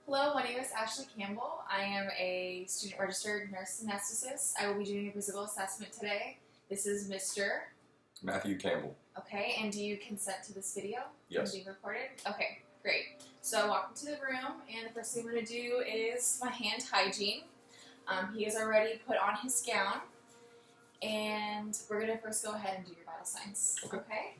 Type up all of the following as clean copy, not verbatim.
Hello, my name is Ashley Campbell. I am a student registered nurse anesthetist. I will be doing a physical assessment today. This is Mr. Matthew Campbell. Okay, and do you consent to this video? Yes. Being recorded? Okay, great. So I walk into the room, and the first thing I'm going to do is my hand hygiene. He has already put on his gown, and we're going to first go ahead and do your vital signs. Okay?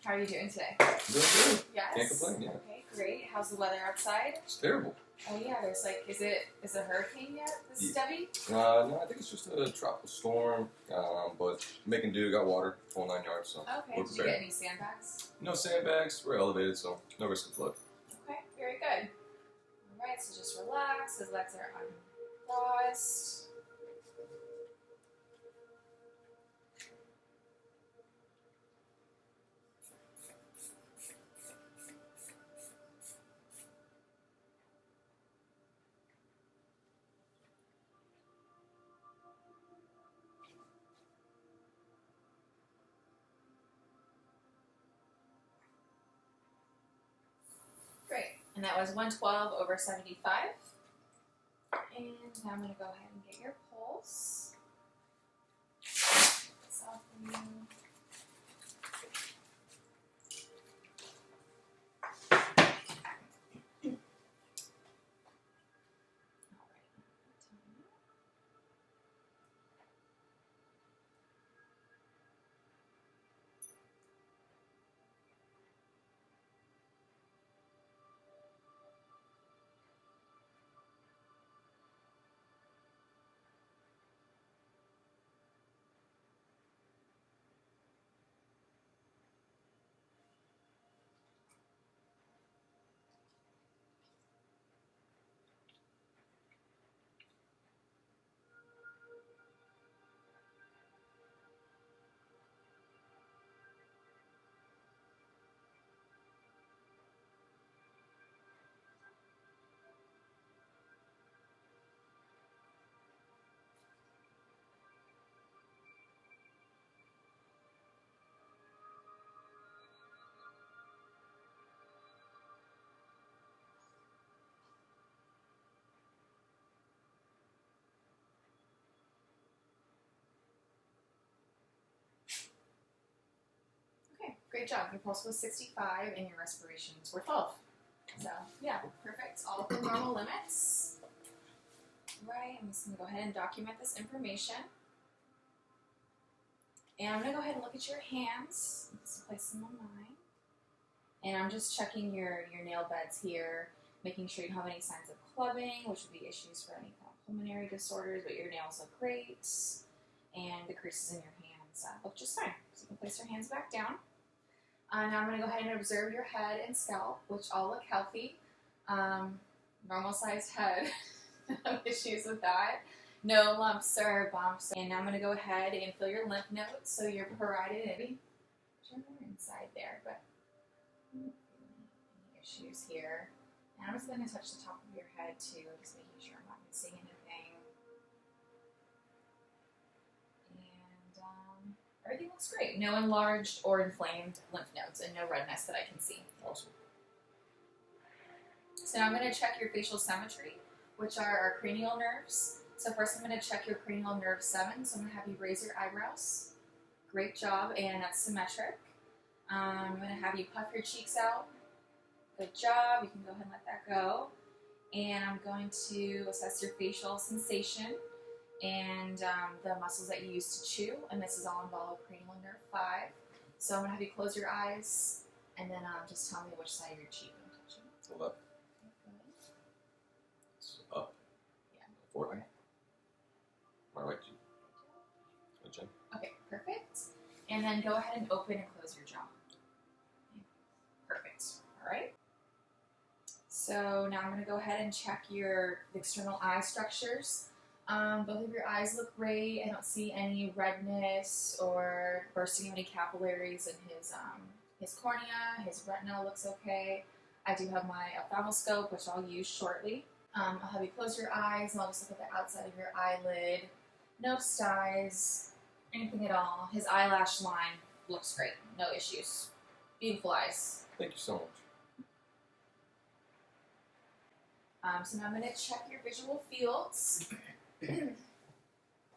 How are you doing today? Doing good. Yes? Can't complain, yeah. Okay, great. How's the weather outside? It's terrible. Oh yeah, there's like, is it a hurricane yet, this Debbie? No, I think it's just a tropical storm, but making do, got water, full 9 yards, so Okay, did you get any sandbags? No sandbags, we're elevated, so no risk of flood. Okay, very good. Alright, so just relax, his legs are uncrossed. Great, and that was 112/75. And now I'm going to go ahead and get your pulse. This off for you. Okay, great job. Your pulse was 65 and your respirations were 12. So, yeah, perfect. All within normal limits. Right, I'm just going to go ahead and document this information. And I'm going to go ahead and look at your hands. Just place them on mine. And I'm just checking your nail beds here, making sure you don't have any signs of clubbing, which would be issues for any kind of pulmonary disorders, but your nails look great. And the creases in your hands look just fine. So you can place your hands back down. Now I'm going to go ahead and observe your head and scalp, which all look healthy. Normal sized head, no issues with that. No lumps or bumps. And now I'm going to go ahead and fill your lymph nodes, so your parotid and inside there, but any issues here. And I'm just going to touch the top of your head too, just making sure I'm not missing anything. And everything looks great. No enlarged or inflamed lymph nodes and no redness that I can see. Awesome. So now I'm going to check your facial symmetry, which are our cranial nerves. So first I'm going to check your cranial nerve 7. So I'm going to have you raise your eyebrows. Great job, and that's symmetric. I'm going to have you puff your cheeks out. Good job. You can go ahead and let that go. And I'm going to assess your facial sensation and the muscles that you use to chew, and this is all involved cranial nerve 5. So I'm going to have you close your eyes, and then just tell me which side of your cheek I'm touching. Left. Okay, good. It's up. Yeah. Forward. My right cheek. Good chin. Okay, perfect. And then go ahead and open and close your jaw. Perfect. All right. So now I'm going to go ahead and check your external eye structures. Both of your eyes look great. I don't see any redness or bursting of any capillaries in his cornea. His retina looks okay. I do have my ophthalmoscope, which I'll use shortly. I'll have you close your eyes, and I'll just look at the outside of your eyelid. No styes, anything at all. His eyelash line looks great. No issues. Beautiful eyes. Thank you so much. So now I'm going to check your visual fields.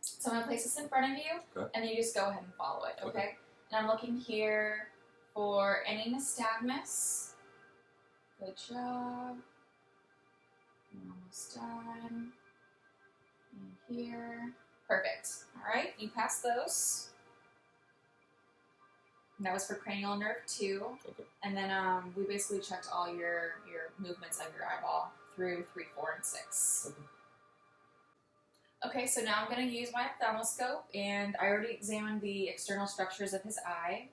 So I'm going to place this in front of you, Okay. and then you just go ahead and follow it, okay? Okay. And I'm looking here for any nystagmus. Good job. Almost done. And here. Perfect. All right, you passed those. And that was for cranial nerve 2. Okay. And then we basically checked all your movements of your eyeball through 3, 4, and 6. Okay. Okay, so now I'm going to use my ophthalmoscope, and I already examined the external structures of his eye.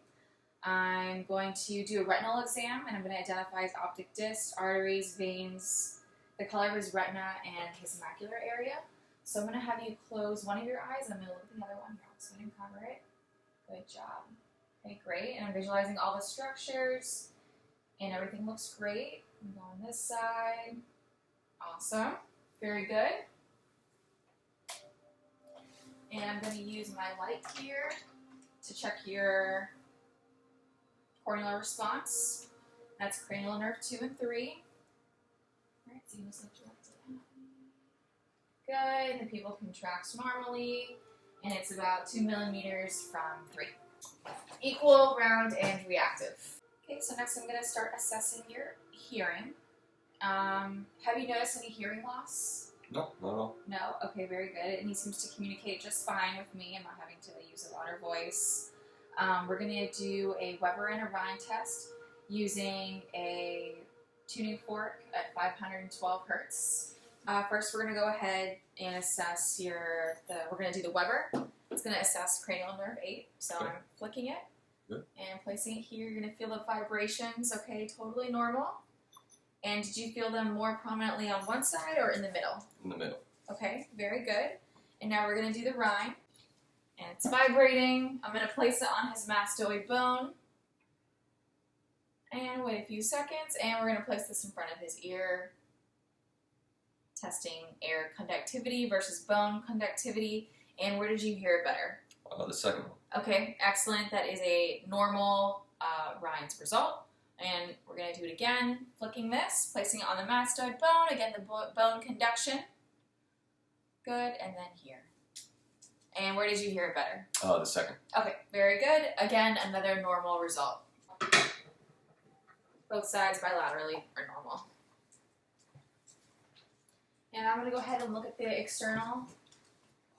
I'm going to do a retinal exam, and I'm going to identify his optic disc, arteries, veins, the color of his retina, and his macular area. So I'm going to have you close one of your eyes, and I'm going to look at the other one. Here, I'll just go ahead and cover it. Good job. Okay, great. And I'm visualizing all the structures, and everything looks great. I'm going on this side. Awesome. Very good. And I'm going to use my light here to check your corneal response. That's cranial nerve 2 and 3. All right, so you must lift your left eye. Good. The pupil contracts normally, and it's about 2 millimeters from 3. Equal, round, and reactive. Okay, so next I'm going to start assessing your hearing. Have you noticed any hearing loss? No, not at all. No? Okay, very good. And he seems to communicate just fine with me. I'm not having to use a louder voice. We're going to do a Weber and a Rhine test using a tuning fork at 512 hertz. First, we're going to go ahead and assess we're going to do the Weber. It's going to assess cranial nerve 8. So Okay. I'm flicking it Good. and placing it here. You're going to feel the vibrations. Okay, totally normal. And did you feel them more prominently on one side or in the middle? In the middle. Okay, very good. And now we're going to do the Rhine. And it's vibrating. I'm going to place it on his mastoid bone. And wait a few seconds. And we're going to place this in front of his ear. Testing air conductivity versus bone conductivity. And where did you hear it better? The second one. Okay, excellent. That is a normal Rhine's result. And we're going to do it again, flicking this, placing it on the mastoid bone. Again, the bone conduction. Good, and then here. And where did you hear it better? The second. Okay, very good. Again, another normal result. Both sides bilaterally are normal. And I'm going to go ahead and look at the external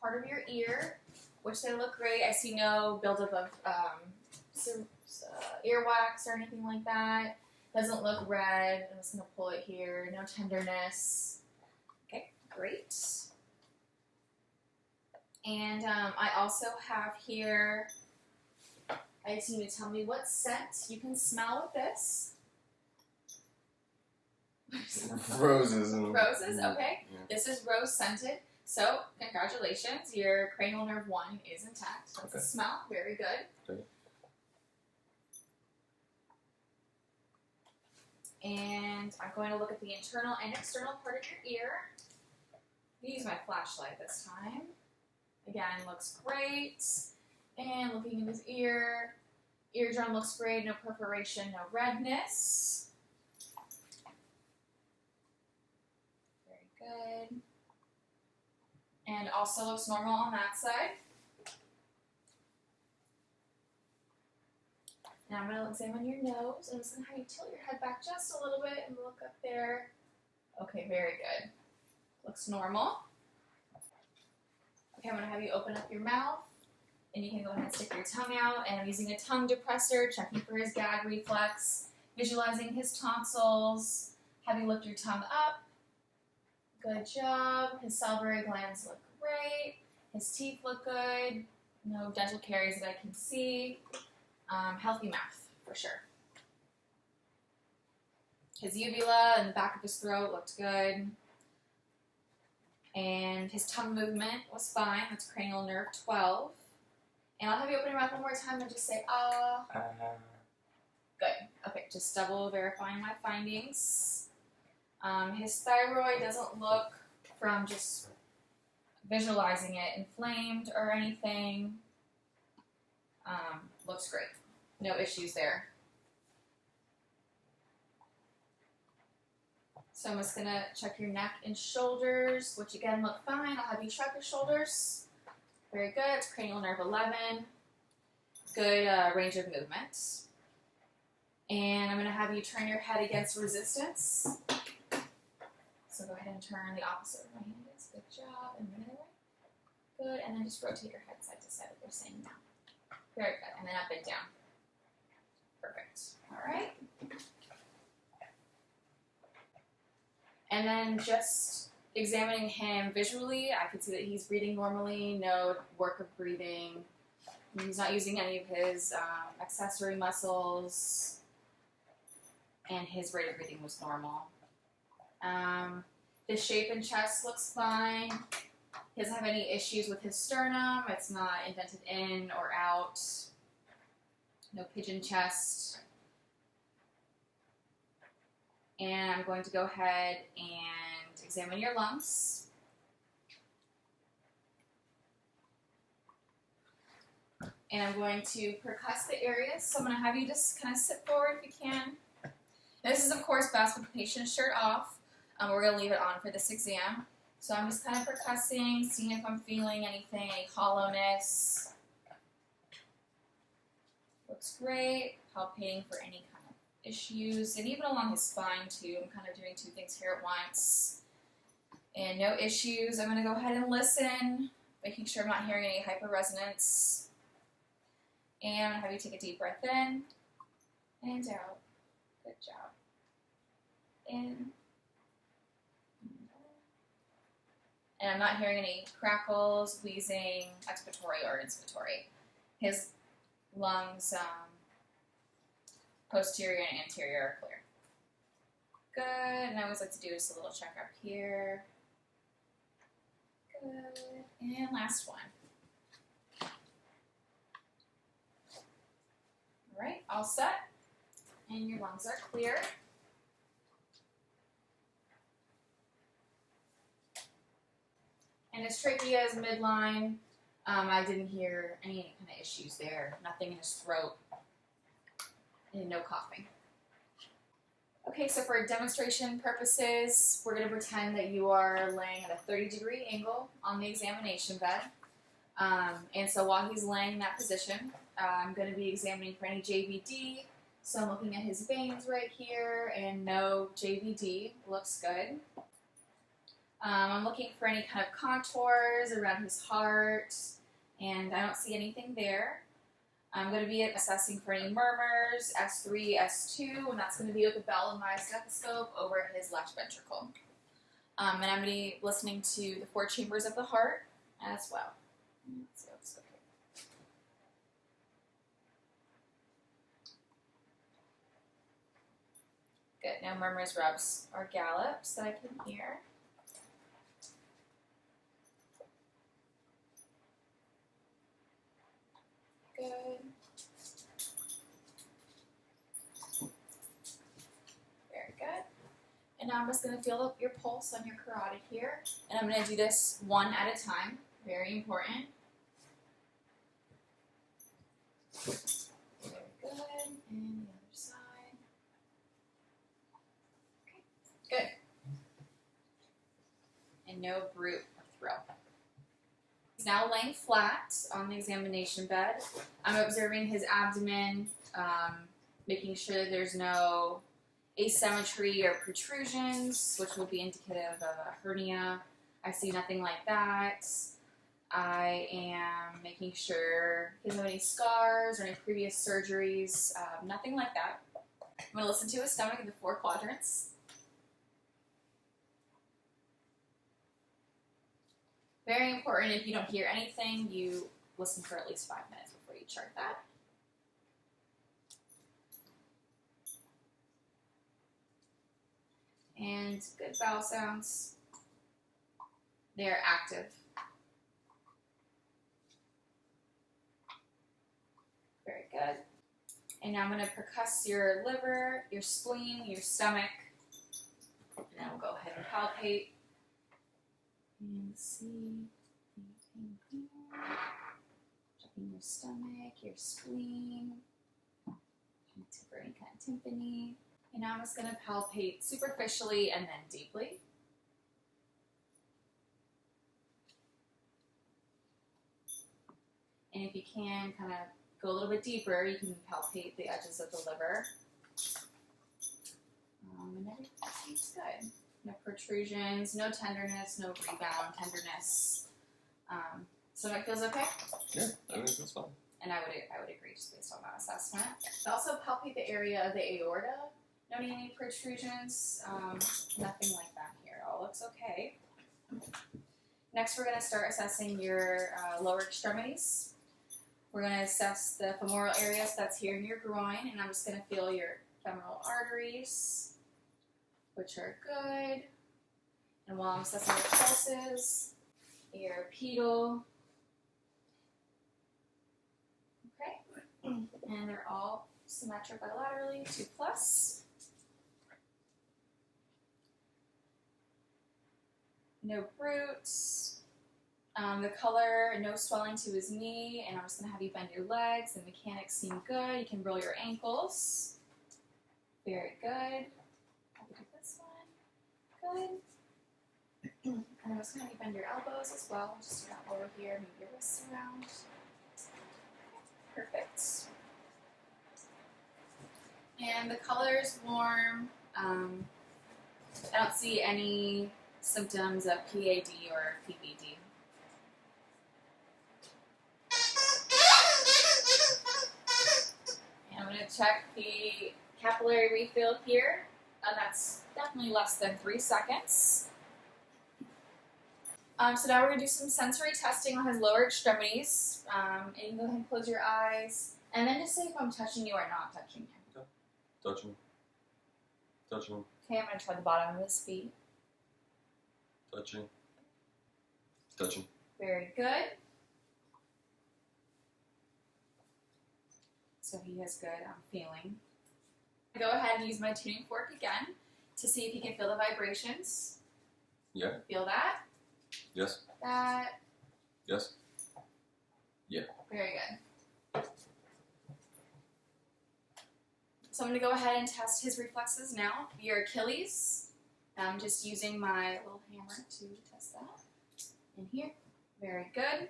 part of your ear, which they look great. I see no buildup of earwax or anything like that. Doesn't look red. I'm just going to pull it here. No tenderness. Okay, great. And I also have here, I just need you to tell me what scent you can smell with this. Roses. Roses, okay. Yeah. This is rose scented. So, congratulations. Your cranial nerve 1 is intact. That's Okay. a smell. Very good. Okay. And I'm going to look at the internal and external part of your ear. I'm going to use my flashlight this time. Again, looks great. And looking in his ear. Eardrum looks great. No perforation, no redness. Very good. And also looks normal on that side. Now I'm going to examine your nose. I'm just going to have you tilt your head back just a little bit and look up there. Okay, very good. Looks normal. Okay, I'm going to have you open up your mouth. And you can go ahead and stick your tongue out. And I'm using a tongue depressor, checking for his gag reflex, visualizing his tonsils. Have you lift your tongue up. Good job. His salivary glands look great. His teeth look good. No dental caries that I can see. Healthy mouth, for sure. His uvula and the back of his throat looked good. And his tongue movement was fine. That's cranial nerve 12. And I'll have you open your mouth one more time and just say, ah. Good. Okay, just double verifying my findings. His thyroid doesn't look, from just visualizing it, inflamed or anything. Looks great. No issues there. So I'm just gonna check your neck and shoulders, which again look fine. I'll have you shrug your shoulders. Very good. It's cranial nerve 11. Good range of movement. And I'm gonna have you turn your head against resistance. So go ahead and turn the opposite of my hand against. Good job. And the other way. Good. And then just rotate your head side to side like we're saying now. Very good. And then up and down. Perfect. All right. And then just examining him visually, I can see that he's breathing normally, no work of breathing. He's not using any of his accessory muscles, and his rate of breathing was normal. The shape and chest looks fine. He doesn't have any issues with his sternum. It's not indented in or out. No pigeon chest. And I'm going to go ahead and examine your lungs. And I'm going to percuss the areas. So I'm going to have you just kind of sit forward if you can. Now, this is, of course, best with the patient's shirt off. We're going to leave it on for this exam. So I'm just kind of percussing, seeing if I'm feeling anything, any hollowness. Looks great. Palpating for any kind of issues, and even along his spine too. I'm kind of doing two things here at once. And no issues. I'm going to go ahead and listen, making sure I'm not hearing any hyperresonance. And I'm going to have you take a deep breath in and out. Good job. In. And I'm not hearing any crackles, wheezing, expiratory or inspiratory. His lungs, posterior and anterior are clear. Good. And I always like to do just a little check up here. Good. And last one. All right, all set. And your lungs are clear. And his trachea is midline. I didn't hear any kind of issues there. Nothing in his throat. And no coughing. Okay, so for demonstration purposes, we're going to pretend that you are laying at a 30-degree angle on the examination bed. And so while he's laying in that position, I'm going to be examining for any JVD. So I'm looking at his veins right here, and no JVD. Looks good. I'm looking for any kind of contours around his heart, and I don't see anything there. I'm going to be assessing for any murmurs, S3, S2, and that's going to be with a bell and my stethoscope over his left ventricle. And I'm going to be listening to the 4 chambers of the heart as well. Let's see what's okay. Good. No murmurs, rubs, or gallops that I can hear. Good. Very good. And now I'm just going to feel up your pulse on your carotid here. And I'm going to do this one at a time. Very important. Very good. And the other side. Okay. Good. And no brute or thrill. He's now laying flat on the examination bed. I'm observing his abdomen, making sure there's no asymmetry or protrusions, which would be indicative of a hernia. I see nothing like that. I am making sure he doesn't have any scars or any previous surgeries, nothing like that. I'm going to listen to his stomach in the 4 quadrants. Very important, if you don't hear anything, you listen for at least 5 minutes before you chart that. And good bowel sounds. They're active. Very good. And now I'm going to percuss your liver, your spleen, your stomach. And then we'll go ahead and palpate. And see anything here. Checking your stomach, your spleen, for any kind of tympany. And now I'm just going to palpate superficially and then deeply. And if you can kind of go a little bit deeper, you can palpate the edges of the liver. And everything seems good. No protrusions, no tenderness, no rebound tenderness. Stomach feels okay? Yeah, everything feels fine. And I would agree just based on that assessment. Also palpate the area of the aorta. No need any protrusions, nothing like that here. All looks okay. Next, we're going to start assessing your lower extremities. We're going to assess the femoral area, so that's here in your groin, and I'm just going to feel your femoral arteries, which are good. And while I'm assessing your pulses, your pedal, okay, and they're all symmetric bilaterally, 2+. No roots. The color, no swelling to his knee, and I'm just going to have you bend your legs. The mechanics seem good. You can roll your ankles. Very good. I'll do this one. Good. And I'm just going to have you bend your elbows as well. Just do that over here. Move your wrists around. Perfect. And the color is warm. I don't see any symptoms of PAD or PVD. And I'm going to check the capillary refill here. That's definitely less than 3 seconds. So now we're going to do some sensory testing on his lower extremities. And you can go ahead and close your eyes. And then just say if I'm touching you or not touching you. Okay. Touching. Touching. Okay, I'm going to try the bottom of his feet. Touching. Touching. Very good. So he has good feeling. Go ahead and use my tuning fork again to see if you can feel the vibrations. Yeah. Feel that? Yes. That. Yes. Yeah. Very good. So I'm going to go ahead and test his reflexes now. Your Achilles. I'm just using my little hammer to test that. In here. Very good.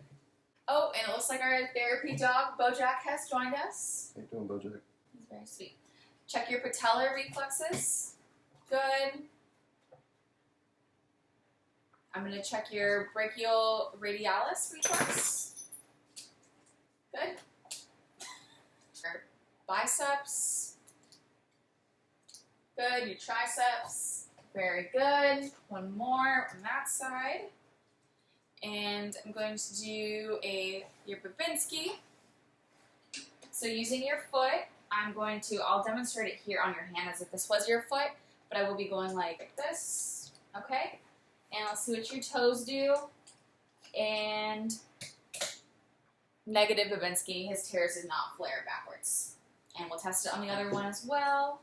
Oh, and it looks like our therapy dog, Bojack, has joined us. How you doing, Bojack? He's very sweet. Check your patellar reflexes. Good. I'm going to check your brachial radialis reflex. Good. Your biceps. Good. Your triceps. Very good. One more on that side. And I'm going to do your Babinski. So using your foot, I'll demonstrate it here on your hand as if this was your foot, but I will be going like this, okay? And I'll see what your toes do. And negative Babinski, his tears did not flare backwards. And we'll test it on the other one as well.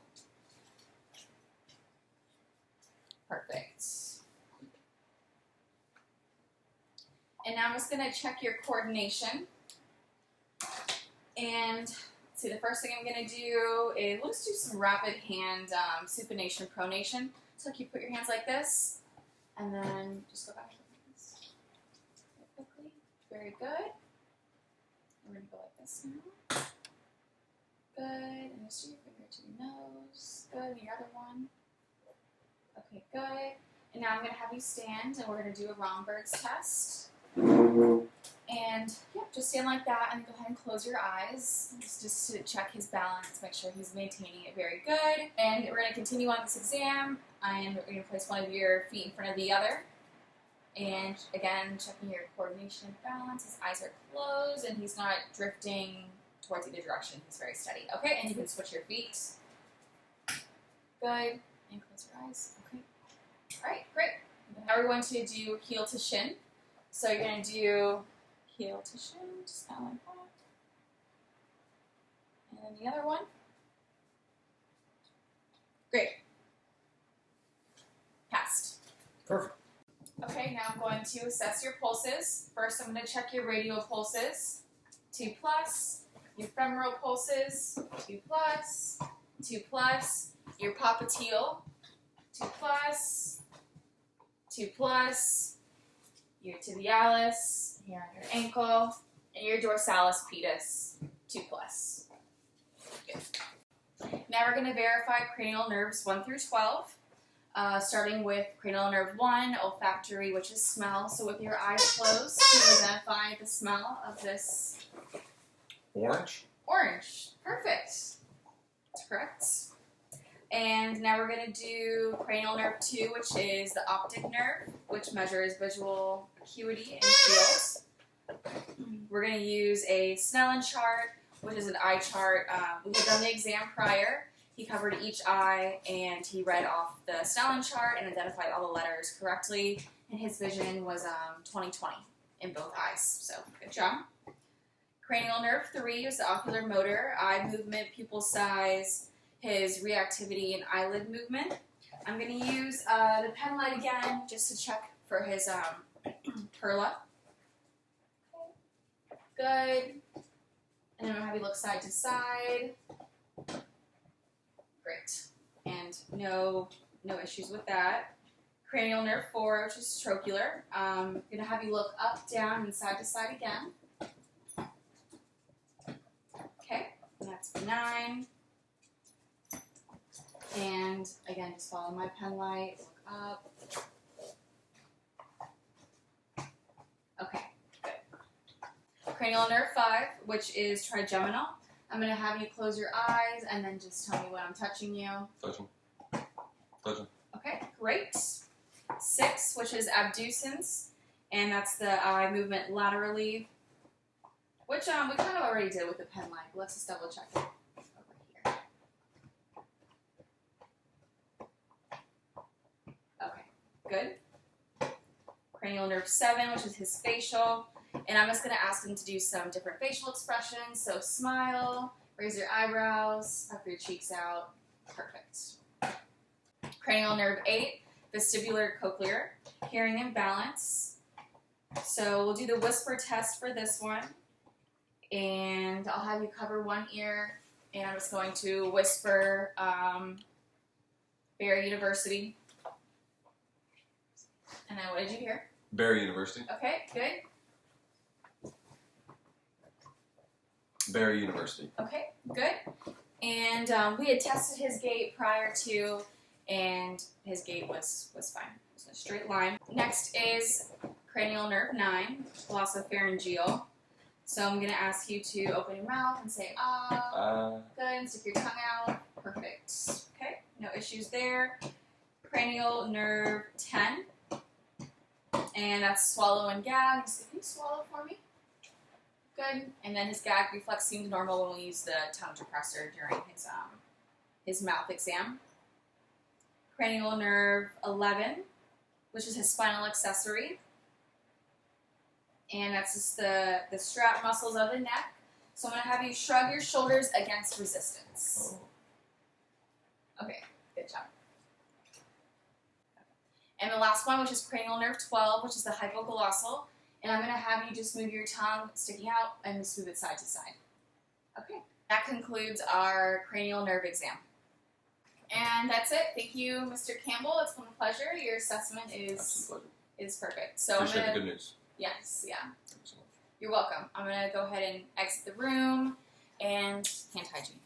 Perfect. And now I'm just going to check your coordination. And let's see, the first thing I'm going to do is let's do some rapid hand supination, pronation. So like you put your hands like this, and then just go back to this quickly. Very good. We're going to go like this now. Good. And just do your finger to your nose. Good. And your other one. Okay, good. And now I'm going to have you stand, and we're going to do a Romberg's test. And yeah, just stand like that and go ahead and close your eyes just to check his balance, make sure he's maintaining it very good. And we're going to continue on this exam, and we're going to place one of your feet in front of the other. And again, checking your coordination and balance. His eyes are closed and he's not drifting towards either direction. He's very steady. Okay, and you can switch your feet. Good. And close your eyes. Okay. All right, great. Now we're going to do heel to shin. So you're going to do heel to shin, just kind of like that. And then the other one. Great. Passed. Perfect. Okay, now I'm going to assess your pulses. First, I'm going to check your radial pulses. 2 plus. Your femoral pulses. 2 plus. 2 plus. your popliteal, 2+, 2+, your tibialis, here on your ankle, and your dorsalis pedis, 2+. Good. Now we're going to verify cranial nerves 1 through 12, starting with cranial nerve 1, olfactory, which is smell. So with your eyes closed, can you identify the smell of this? Orange. Orange. Perfect. That's correct. And now we're going to do cranial nerve 2, which is the optic nerve, which measures visual acuity and field. We're going to use a Snellen chart, which is an eye chart. We had done the exam prior. He covered each eye, and he read off the Snellen chart and identified all the letters correctly. And his vision was 20/20 in both eyes. So good job. Cranial nerve 3 is the ocular motor, eye movement, pupil size, his reactivity, and eyelid movement. I'm going to use the pen light again just to check for his perla. Good. And then I'm going to have you look side to side. Great. And no issues with that. Cranial nerve 4, which is trochlear. I'm going to have you look up, down, and side to side again. Okay. And that's benign. And again, just follow my pen light. Look up. Okay. Good. Cranial nerve 5, which is trigeminal. I'm going to have you close your eyes and then just tell me when I'm touching you. Touch him. Touch him. Okay, great. 6, which is abducens, and that's the eye movement laterally, which we kind of already did with the pen light. Let's just double check it over here. Okay, good. Cranial nerve 7, which is his facial. And I'm just going to ask him to do some different facial expressions. So smile, raise your eyebrows, puff your cheeks out. Perfect. Cranial nerve 8, vestibular cochlear, hearing and balance. So we'll do the whisper test for this one. And I'll have you cover one ear. And I'm just going to whisper Barry University. And then what did you hear? Barry University. Okay, good. Barry University. Okay, good. And we had tested his gait prior to, and his gait was fine. It was a straight line. Next is cranial nerve 9, glossopharyngeal. So I'm going to ask you to open your mouth and say ah. Good, and stick your tongue out. Perfect. Okay, no issues there. Cranial nerve 10, and that's swallow and gag. So can you swallow for me? Good. And then his gag reflex seemed normal when we used the tongue depressor during his mouth exam. Cranial nerve 11, which is his spinal accessory. And that's just the strap muscles of the neck. So I'm going to have you shrug your shoulders against resistance. Okay, good job. And the last one, which is cranial nerve 12, which is the hypoglossal. And I'm going to have you just move your tongue sticking out and just move it side to side. Okay, that concludes our cranial nerve exam. And that's it. Thank you, Mr. Campbell. It's been a pleasure. Your assessment is perfect. So Appreciate the good news. Yes, yeah. Thank you so much. You're welcome. I'm going to go ahead and exit the room and hand hygiene.